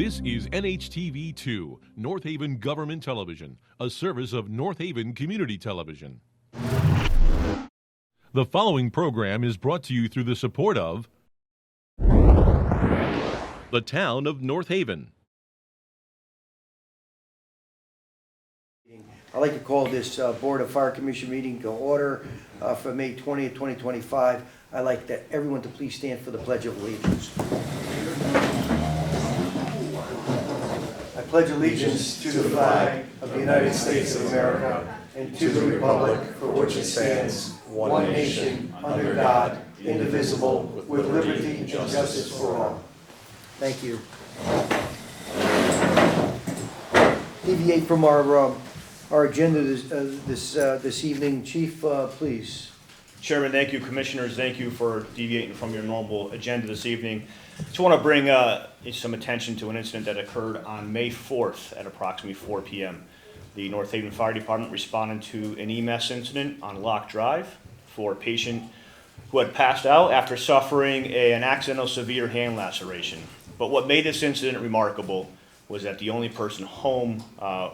This is NHTV2, North Haven Government Television, a service of North Haven Community Television. The following program is brought to you through the support of the town of North Haven. I'd like to call this Board of Fire Commission meeting to order for May 20th, 2025. I'd like everyone to please stand for the Pledge of Allegiance. I pledge allegiance to the flag of the United States of America and to the republic for which it stands, one nation, under God, indivisible, with liberty and justice for all. Thank you. Deviate from our agenda this evening. Chief, please. Chairman, thank you. Commissioners, thank you for deviating from your normal agenda this evening. Just want to bring some attention to an incident that occurred on May 4th at approximately 4 p.m. The North Haven Fire Department responded to an EMS incident on Locke Drive for a patient who had passed out after suffering an accidental severe hand laceration. But what made this incident remarkable was that the only person home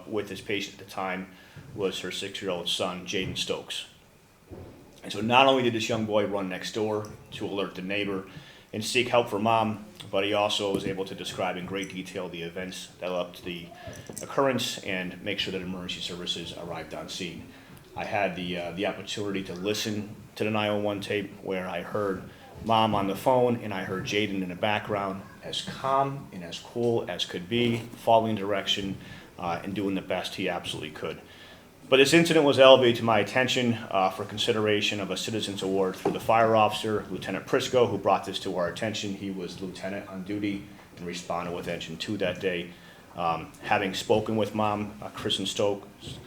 with this patient at the time was her 6-year-old son, Jaden Stokes. And so not only did this young boy run next door to alert the neighbor and seek help for mom, but he also was able to describe in great detail the events that led up to the occurrence and make sure that emergency services arrived on scene. I had the opportunity to listen to the 911 tape where I heard mom on the phone and I heard Jaden in the background, as calm and as cool as could be, following direction and doing the best he absolutely could. But this incident was elevated to my attention for consideration of a Citizens Award for the fire officer, Lieutenant Prisco, who brought this to our attention. He was lieutenant on duty and responded with Engine 2 that day. Having spoken with mom, Kristen Stokes,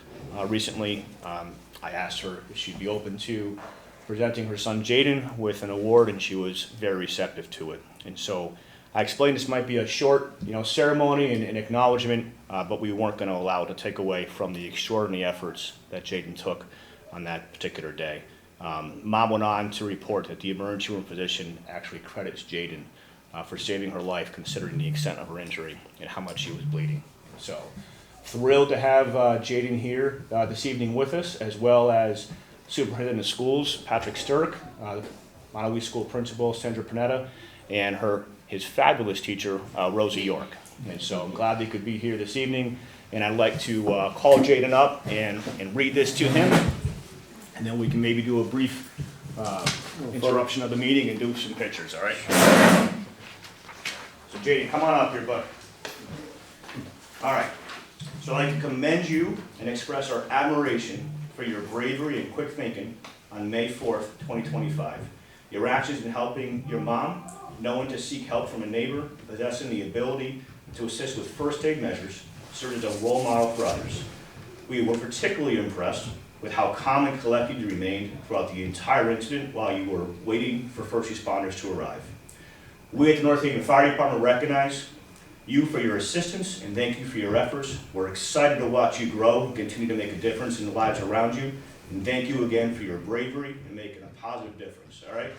recently, I asked her if she'd be open to presenting her son Jaden with an award, and she was very receptive to it. And so I explained this might be a short, ceremony and acknowledgement, but we weren't going to allow it to take away from the extraordinary efforts that Jaden took on that particular day. Mom went on to report that the emergency room physician actually credits Jaden for saving her life, considering the extent of her injury and how much she was bleeding. So thrilled to have Jaden here this evening with us, as well as Superintendent of Schools, Patrick Sturck, Montague School Principal, Sandra Panetta, and his fabulous teacher, Rosie York. And so I'm glad they could be here this evening, and I'd like to call Jaden up and read this to him, and then we can maybe do a brief interruption of the meeting and do some pictures, all right? So Jaden, come on up here, bud. All right, so I'd like to commend you and express our admiration for your bravery and quick thinking on May 4th, 2025. Your actions in helping your mom, knowing to seek help from a neighbor, possessing the ability to assist with first aid measures, served as a role model for others. We were particularly impressed with how calm and collected you remained throughout the entire incident while you were waiting for first responders to arrive. We at the North Haven Fire Department recognize you for your assistance and thank you for your efforts. We're excited to watch you grow and continue to make a difference in the lives around you. And thank you again for your bravery and making a positive difference, all right?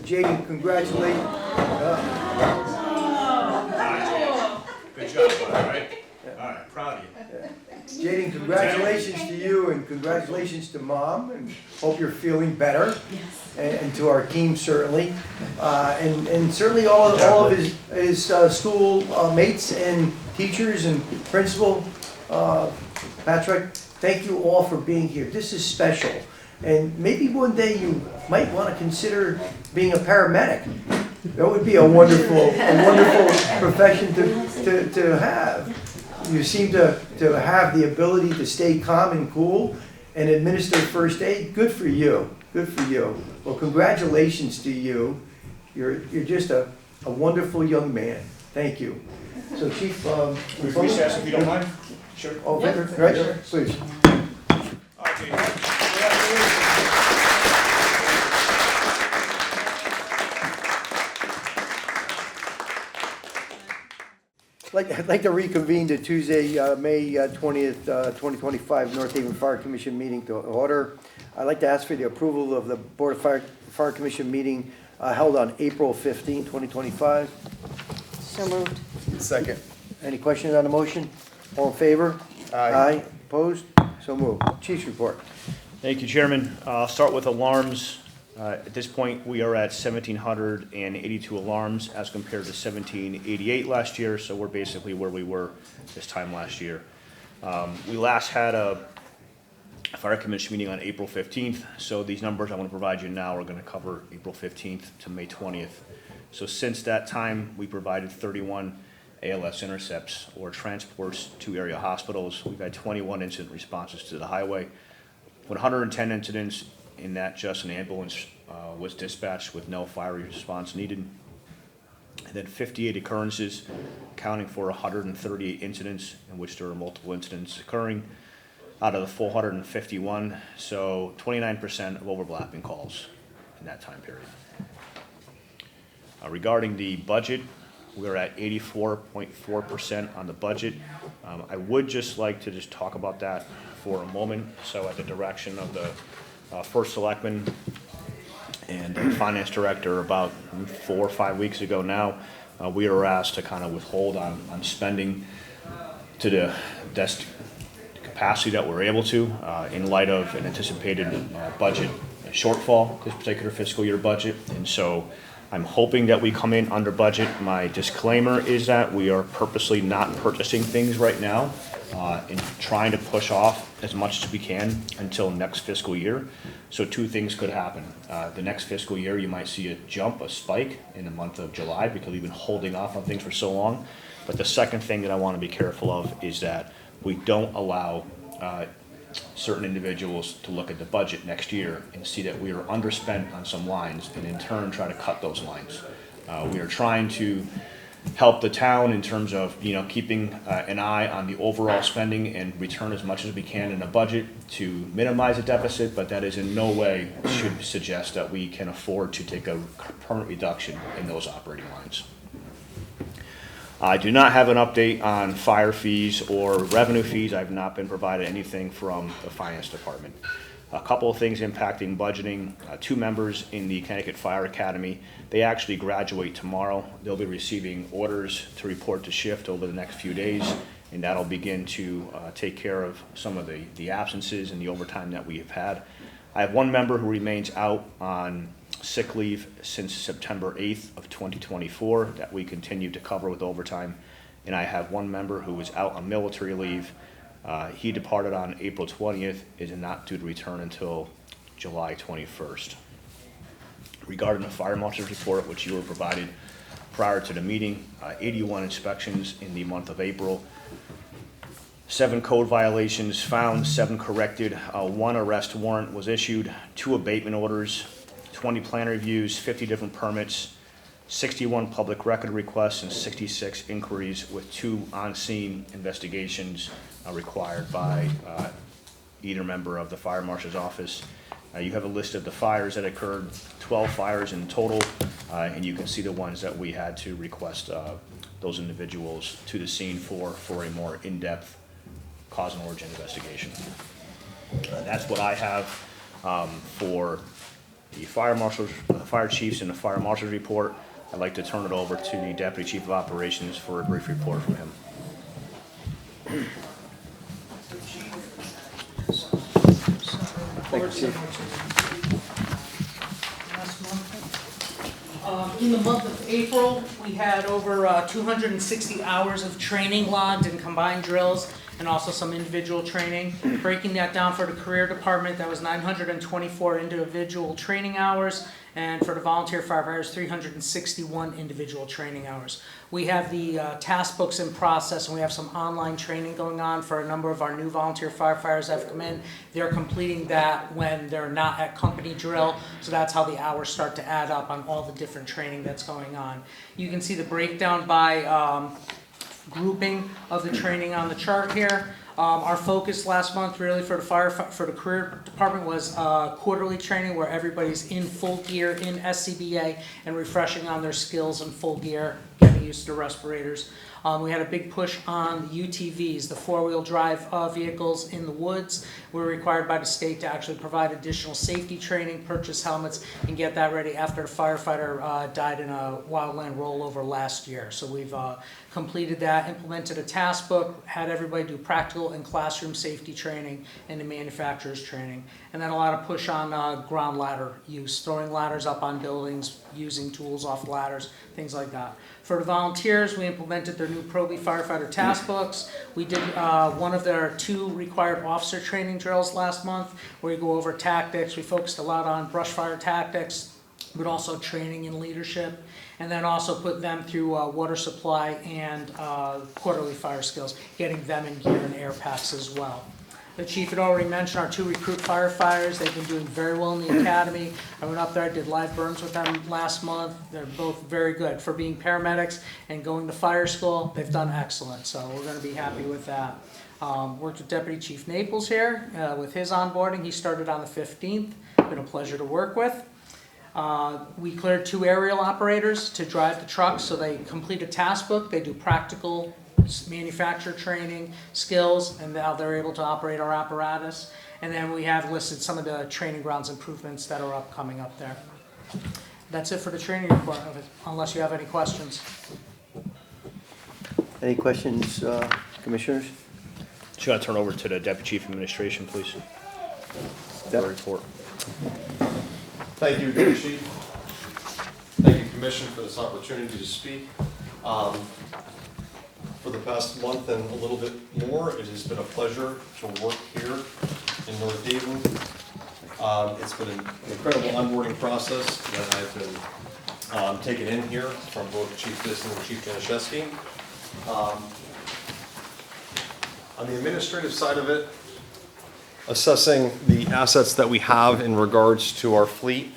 Jaden, congratulations. Good job, bud, all right? All right, proud of you. Jaden, congratulations to you and congratulations to mom, and hope you're feeling better. Yes. And to our team certainly, and certainly all of his school mates and teachers and principal. Patrick, thank you all for being here. This is special, and maybe one day you might want to consider being a paramedic. That would be a wonderful profession to have. You seem to have the ability to stay calm and cool and administer first aid. Good for you. Good for you. Well, congratulations to you. You're just a wonderful young man. Thank you. So, Chief, recess if you don't mind. Sure. Oh, yep. Right? Sure. Please. Okay. I'd like to reconvene the Tuesday, May 20th, 2025 North Haven Fire Commission meeting to order. I'd like to ask for the approval of the Board of Fire Commission meeting held on April 15, 2025. So moved. Second. Any questions on the motion? All in favor? Aye. Opposed? So moved. Chief's report. Thank you, Chairman. I'll start with alarms. At this point, we are at 1,782 alarms as compared to 1,788 last year, so we're basically where we were this time last year. We last had a Fire Commission meeting on April 15th, so these numbers I want to provide you now are going to cover April 15th to May 20th. So since that time, we provided 31 ALS intercepts or transports to area hospitals. We've had 21 incident responses to the highway. 110 incidents in that just an ambulance was dispatched with no fire response needed. And then 58 occurrences, accounting for 138 incidents in which there were multiple incidents occurring out of the 451, so 29% of overlapping calls in that time period. Regarding the budget, we're at 84.4% on the budget. I would just like to just talk about that for a moment. So at the direction of the First Selectman and Finance Director about 4 or 5 weeks ago now, we were asked to kind of withhold on spending to the best capacity that we're able to in light of an anticipated budget shortfall, this particular fiscal year budget. And so I'm hoping that we come in under budget. My disclaimer is that we are purposely not purchasing things right now and trying to push off as much as we can until next fiscal year. So 2 things could happen. The next fiscal year, you might see a jump, a spike in the month of July because we've been holding off on things for so long. But the second thing that I want to be careful of is that we don't allow certain individuals to look at the budget next year and see that we are underspent on some lines and in turn try to cut those lines. We are trying to help the town in terms of keeping an eye on the overall spending and return as much as we can in a budget to minimize the deficit, but that is in no way should suggest that we can afford to take a permanent reduction in those operating lines. I do not have an update on fire fees or revenue fees. I have not been provided anything from the Finance Department. A couple of things impacting budgeting. 2 members in the Connecticut Fire Academy, they actually graduate tomorrow. They'll be receiving orders to report to shift over the next few days, and that'll begin to take care of some of the absences and the overtime that we have had. I have 1 member who remains out on sick leave since September 8th of 2024 that we continue to cover with overtime. And I have 1 member who is out on military leave. He departed on April 20th, is not due to return until July 21st. Regarding the fire marshal's report, which you were provided prior to the meeting, 81 inspections in the month of April, 7 code violations found, 7 corrected, 1 arrest warrant was issued, 2 abatement orders, 20 plan reviews, 50 different permits, 61 public record requests, and 66 inquiries with 2 on-scene investigations required by either member of the fire marshal's office. You have a list of the fires that occurred, 12 fires in total, and you can see the ones that we had to request those individuals to the scene for a more in-depth cause and origin investigation. That's what I have for the fire marshals, the fire chiefs, and the fire marshal's report. I'd like to turn it over to the Deputy Chief of Operations for a brief report from him. Thank you, Chief. In the month of April, we had over 260 hours of training logged in combined drills and also some individual training. Breaking that down for the career department, that was 924 individual training hours, and for the volunteer firefighters, 361 individual training hours. We have the task books in process, and we have some online training going on for a number of our new volunteer firefighters that have come in. They're completing that when they're not at company drill, so that's how the hours start to add up on all the different training that's going on. You can see the breakdown by grouping of the training on the chart here. Our focus last month really for the career department was quarterly training where everybody's in full gear in SCBA and refreshing on their skills in full gear, getting getting used to respirators. We had a big push on the UTVs, the four-wheel drive vehicles in the woods. We're required by the state to actually provide additional safety training, purchase helmets, and get that ready after a firefighter died in a wildland rollover last year. So we've completed that, implemented a task book, had everybody do practical and classroom safety training and the manufacturer's training. And then a lot of push on ground ladder use, throwing ladders up on buildings, using tools off ladders, things like that. For the volunteers, we implemented their new Proby firefighter task books. We did one of their 2 required officer training drills last month, where we go over tactics. We focused a lot on brush fire tactics, but also training and leadership. And then also put them through water supply and quarterly fire skills, getting them in gear and air packs as well. The chief had already mentioned our 2 recruit firefighters. They've been doing very well in the academy. I went up there, I did live burns with them last month. They're both very good for being paramedics and going to fire school. They've done excellent, so we're going to be happy with that. Worked with Deputy Chief Naples here with his onboarding. He started on the 15th. Been a pleasure to work with. We cleared 2 aerial operators to drive the trucks, so they complete a task book. They do practical manufacturer training skills, and now they're able to operate our apparatus. And then we have listed some of the training grounds improvements that are upcoming up there. That's it for the training report, unless you have any questions. Any questions, commissioners? Just gonna turn over to the Deputy Chief Administration, please. Yep. For report. Thank you, Deputy Chief. Thank you, Commission, for this opportunity to speak. For the past month and a little bit more, it has been a pleasure to work here in North Haven. It's been an incredible onboarding process that I've been taken in here from both Chief Disson and Chief Januszewski. On the administrative side of it, assessing the assets that we have in regards to our fleet,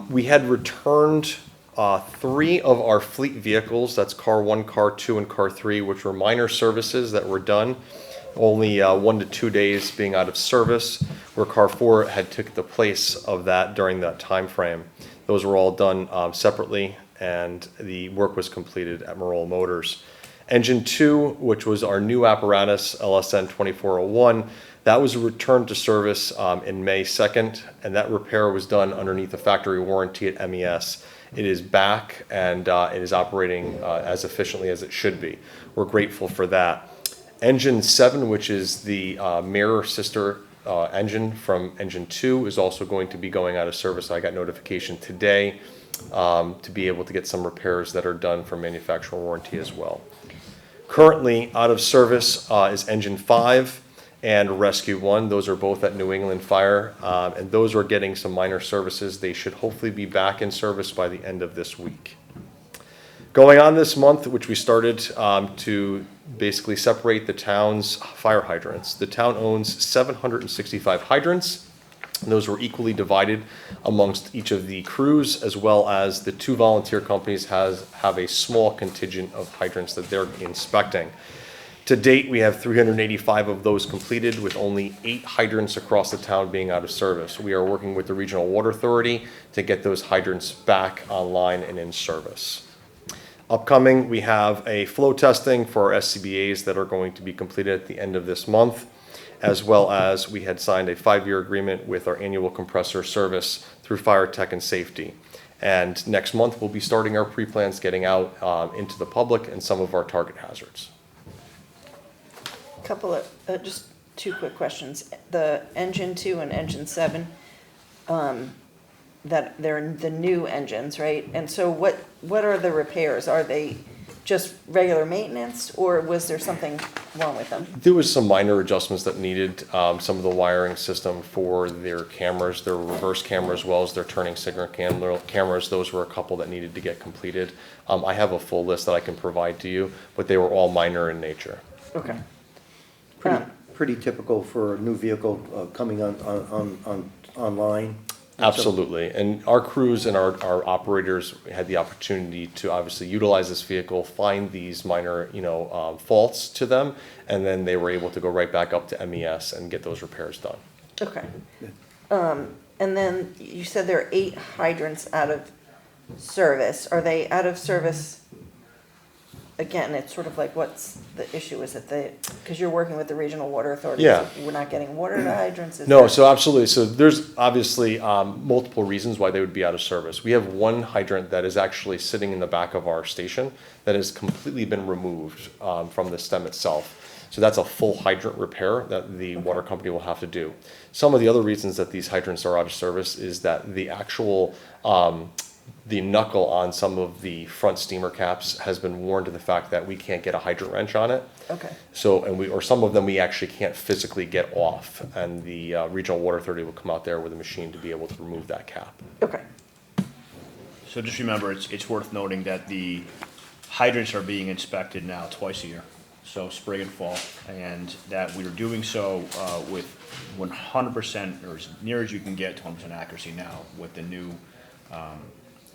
we had returned 3 of our fleet vehicles, that's Car 1, Car 2, and Car 3, which were minor services that were done, only 1 to 2 days being out of service, where Car 4 had took the place of that during that time frame. Those were all done separately, and the work was completed at Marola Motors. Engine 2, which was our new apparatus, LSN 2401, that was returned to service in May 2nd, and that repair was done underneath a factory warranty at MES. It is back, and it is operating as efficiently as it should be. We're grateful for that. Engine 7, which is the mirror sister engine from Engine 2, is also going to be going out of service. I got notification today to be able to get some repairs that are done for manufacturer warranty as well. Currently out of service is Engine 5 and Rescue 1. Those are both at New England Fire, and those are getting some minor services. They should hopefully be back in service by the end of this week. Going on this month, which we started to basically separate the town's fire hydrants. The town owns 765 hydrants, and those were equally divided amongst each of the crews, as well as the 2 volunteer companies have a small contingent of hydrants that they're inspecting. To date, we have 385 of those completed, with only 8 hydrants across the town being out of service. We are working with the Regional Water Authority to get those hydrants back online and in service. Upcoming, we have a flow testing for our SCBAs that are going to be completed at the end of this month, as well as we had signed a 5-year agreement with our annual compressor service through Fire Tech and Safety. And next month, we'll be starting our pre-plans, getting out into the public and some of our target hazards. Couple of, just 2 quick questions. The Engine 2 and Engine 7, that they're the new engines, right? And so what are the repairs? Are they just regular maintenance, or was there something wrong with them? There was some minor adjustments that needed, some of the wiring system for their cameras, their reverse camera, as well as their turning signal cameras. Those were a couple that needed to get completed. I have a full list that I can provide to you, but they were all minor in nature. Okay. Pretty typical for a new vehicle coming online. Absolutely, and our crews and our operators had the opportunity to obviously utilize this vehicle, find these minor, faults to them, and then they were able to go right back up to MES and get those repairs done. Okay. And then you said there are 8 hydrants out of service. Are they out of service again, it's sort of like, what's the issue? Is it because you're working with the regional water authority? Yeah. So we're not getting water to hydrants? Is No, there- so absolutely. So there's obviously multiple reasons why they would be out of service. We have one hydrant that is actually sitting in the back of our station that has completely been removed from the stem itself. So that's a full hydrant repair that the water company will have to do. Some of the other reasons that these hydrants are out of service is that the actual the knuckle on some of the front steamer caps has been worn to the fact that we can't get a hydrant wrench on it. Okay, So, or some of them we actually can't physically get off, and the regional water authority will come out there with a machine to be able to remove that cap. okay, So just remember, it's worth noting that the hydrants are being inspected now twice a year, so spring and fall, and that we are doing so with 100%, or as near as you can get to 100% accuracy now with the new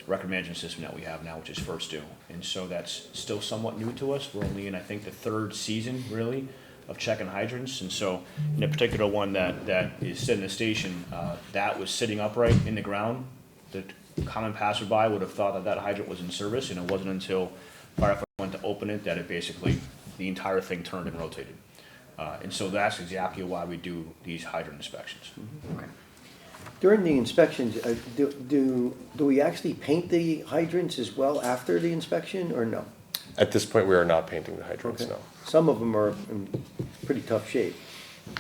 record management system that we have now, which is First Due. And so that's still somewhat new to us. We're only in, I think, the third season, really, of checking hydrants. And so in a particular one that is sitting in the station, that was sitting upright in the ground. The common passerby would have thought that that hydrant was in service, and it wasn't until firefighter went to open it that it basically, the entire thing turned and rotated. And so that's exactly why we do these hydrant inspections. During the inspections, do we actually paint the hydrants as well after the inspection, or no? At this point, we are not painting the hydrants, Okay. no. Some of them are in pretty tough shape.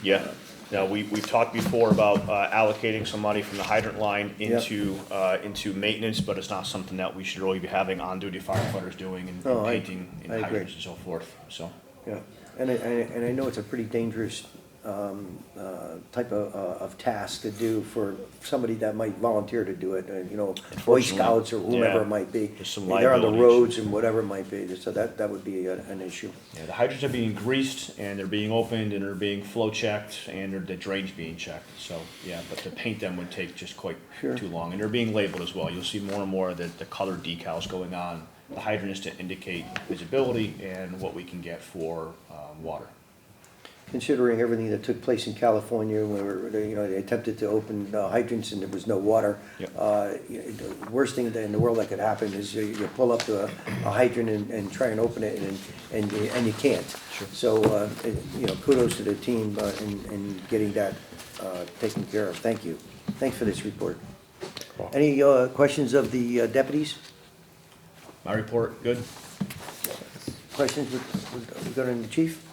Yeah. Now, we've talked before about allocating some money from the hydrant line into maintenance, but it's not something that we should really be having on-duty firefighters doing and Oh, painting in I agree. hydrants and so forth, so. Yeah, and I know it's a pretty dangerous type of task to do for somebody that might volunteer to do it, you know, Boy Unfortunately, Scouts or whomever yeah, it might be. there's some They're on the liabilities. roads and whatever it might be, so that would be an issue. Yeah, the hydrants are being greased, and they're being opened, and they're being flow checked, and the drainage being checked, so, yeah, but to paint them would take just quite Sure. too long, and they're being labeled as well. You'll see more and more of the colored decals going on the hydrants to indicate visibility and what we can get for water. Considering everything that took place in California, where, you know, they attempted to open hydrants and there was no water. Yep. The worst thing in the world that could happen is you pull up to a hydrant and try and open it and you can't. Sure. So, you know, kudos to the team in getting that taken care of. Thank you. Thanks for this report. Any questions of the deputies? My report, good? Questions regarding the chief?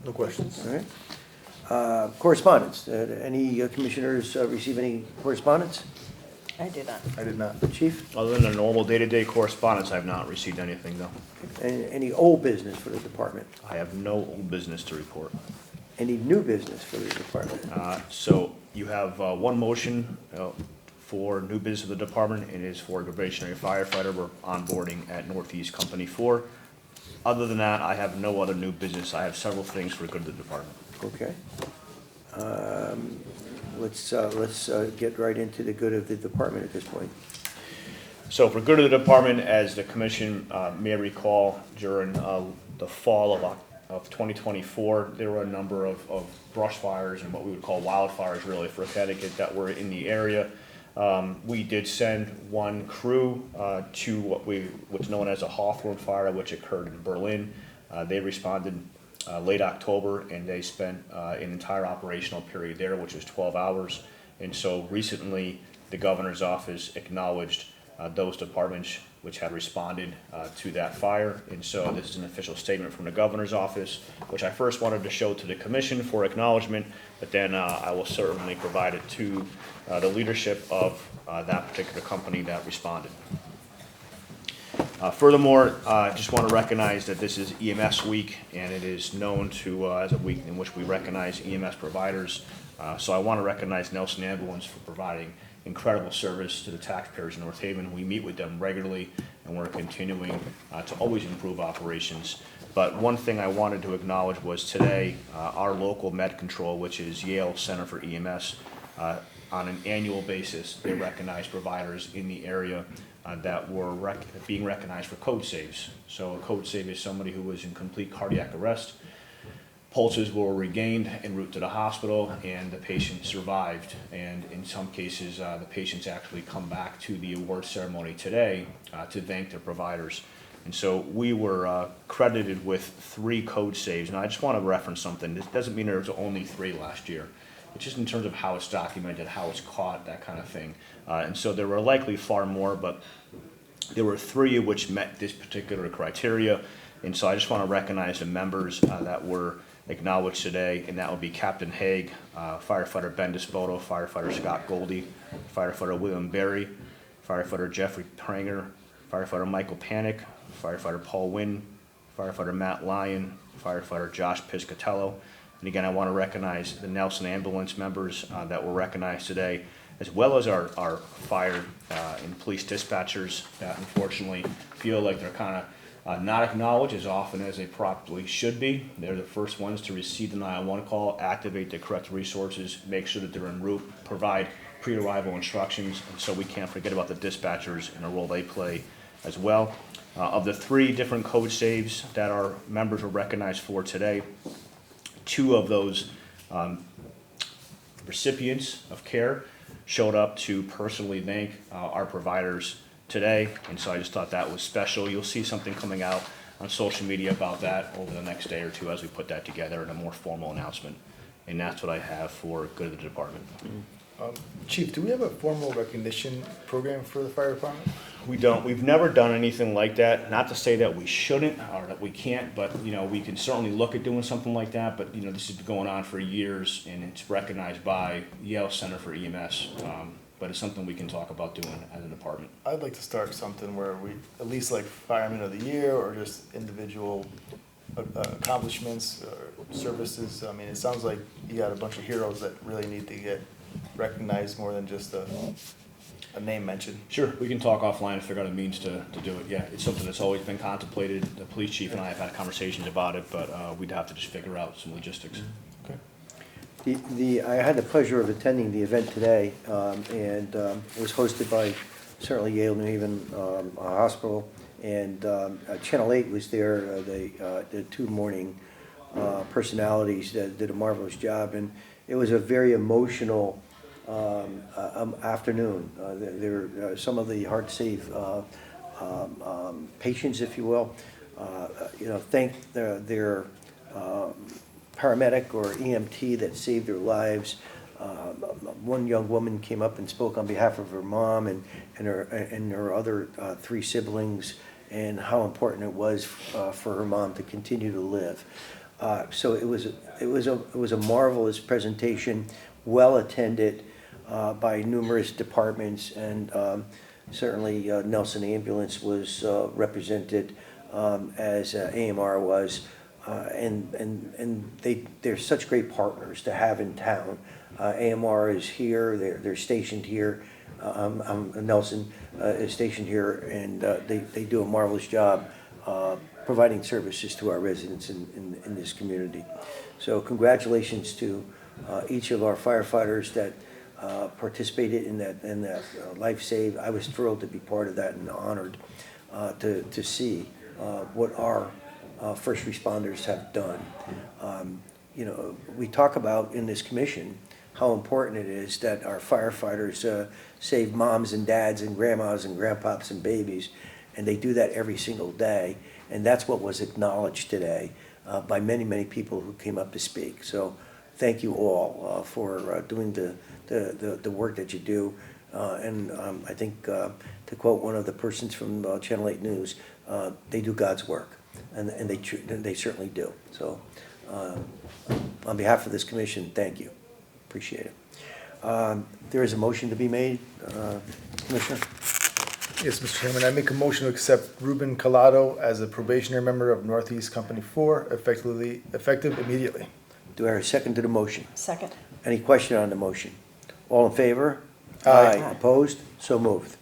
No questions. All right. Correspondence. Any commissioners receive any correspondence? I do not. I did not. Chief? Other than the normal day-to-day correspondence, I have not received anything, though. Any old business for the department? I have no old business to report. Any new business for the department? So you have one motion for new business of the department. It is for a probationary firefighter. We're onboarding at Northeast Company 4. Other than that, I have no other new business. I have several things for good of the department. Okay. Let's get right into the good of the department at this point. So for good of the department, as the commission may recall, during the fall of 2024, there were a number of brush fires and what we would call wildfires really for Connecticut that were in the area. We did send one crew to what's known as a Hawthorne fire, which occurred in Berlin. They responded late October, and they spent an entire operational period there, which was 12 hours. And so recently, the governor's office acknowledged those departments which had responded to that fire. And so this is an official statement from the governor's office, which I first wanted to show to the commission for acknowledgement, but then I will certainly provide it to the leadership of that particular company that responded. Furthermore, I just want to recognize that this is EMS week, and it is known to as a week in which we recognize EMS providers. So I want to recognize Nelson Ambulance for providing incredible service to the taxpayers in North Haven. We meet with them regularly, and we're continuing to always improve operations. But one thing I wanted to acknowledge was today, our local Med Control, which is Yale Center for EMS, on an annual basis, they recognize providers in the area that were being recognized for code saves. So a code save is somebody who was in complete cardiac arrest. Pulses were regained en route to the hospital, and the patient survived. And in some cases, the patients actually come back to the award ceremony today to thank their providers. And so we were credited with 3 code saves. And I just want to reference something. This doesn't mean there was only 3 last year. It's just in terms of how it's documented, how it's caught, that kind of thing. And so there were likely far more, but there were 3 which met this particular criteria. And so I just want to recognize the members that were acknowledged today, and that would be Captain Haig, firefighter Ben Despoto, firefighter Scott Goldie, firefighter William Berry, firefighter Jeffrey Pranger, firefighter Michael Panic, firefighter Paul Wynn, firefighter Matt Lyon, firefighter Josh Piscatello. And again, I want to recognize the Nelson ambulance members that were recognized today, as well as our fire and police dispatchers that unfortunately feel like they're kind of not acknowledged as often as they probably should be. They're the first ones to receive the 911 call, activate the correct resources, make sure that they're en route, provide pre-arrival instructions, and so we can't forget about the dispatchers and the role they play as well. Of the 3 different code saves that our members were recognized for today, 2 of those recipients of care showed up to personally thank our providers today, and so I just thought that was special. You'll see something coming out on social media about that over the next day or 2 as we put that together in a more formal announcement. And that's what I have for good of the department. Chief, do we have a formal recognition program for the fire department? We don't. We've never done anything like that. Not to say that we shouldn't or that we can't, but we can certainly look at doing something like that. But this has been going on for years, and it's recognized by Yale Center for EMS. But it's something we can talk about doing as a department. I'd like to start something where we, at least like Fireman of the Year or just individual accomplishments or services. I mean, it sounds like you got a bunch of heroes that really need to get recognized more than just a name mention. Sure, we can talk offline and figure out a means to do it. Yeah, it's something that's always been contemplated. The police chief and I have had conversations about it, but we'd have to just figure out some logistics. Okay. I had the pleasure of attending the event today, and it was hosted by certainly Yale New Haven Hospital, and Channel 8 was there. The 2 morning personalities that did a marvelous job, and it was a very emotional afternoon. There were some of the heart-safe patients, if you will, thank their paramedic or EMT that saved their lives. One young woman came up and spoke on behalf of her mom and her other 3 siblings, and how important it was for her mom to continue to live. So it was a marvelous presentation, well attended by numerous departments, and certainly Nelson Ambulance was represented as AMR was, and they're such great partners to have in town. AMR is here; they're stationed here. Nelson is stationed here, and they do a marvelous job providing services to our residents in this community. So congratulations to each of our firefighters that participated in that life save. I was thrilled to be part of that and honored to see what our first responders have done. We talk about in this commission how important it is that our firefighters save moms and dads and grandmas and grandpops and babies, and they do that every single day. And that's what was acknowledged today by many, many people who came up to speak. So thank you all for doing the work that you do. And I think, to quote one of the persons from Channel 8 News, they do God's work, and they certainly do. So on behalf of this commission, thank you. Appreciate it. There is a motion to be made, Commissioner? Yes, Mr. Chairman, I make a motion to accept Ruben Collado as a probationary member of Northeast Company 4, effective immediately. Do I hear a second to the motion? Second. Any question on the motion? All in favor? Aye. Opposed? So moved.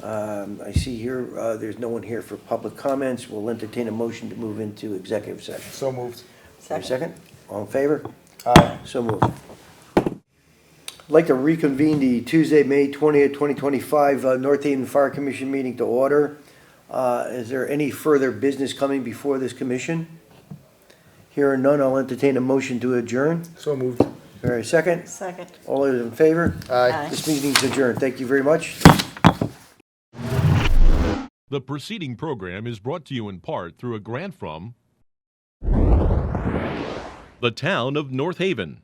I see here, there's no one here for public comments. We'll entertain a motion to move into executive session. So moved. Second. Second? All in favor? Aye. So moved. I'd like to reconvene the Tuesday, May 20th, 2025 North Haven Fire Commission meeting to order. Is there any further business coming before this commission? Here are none, I'll entertain a motion to adjourn. So moved. Very second. Second. All those in favor? Aye. Aye. This meeting is adjourned. Thank you very much. The preceding program is brought to you in part through a grant from the town of North Haven.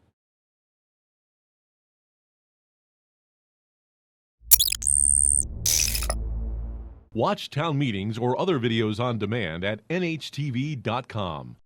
Watch town meetings or other videos on demand at nhtv.com.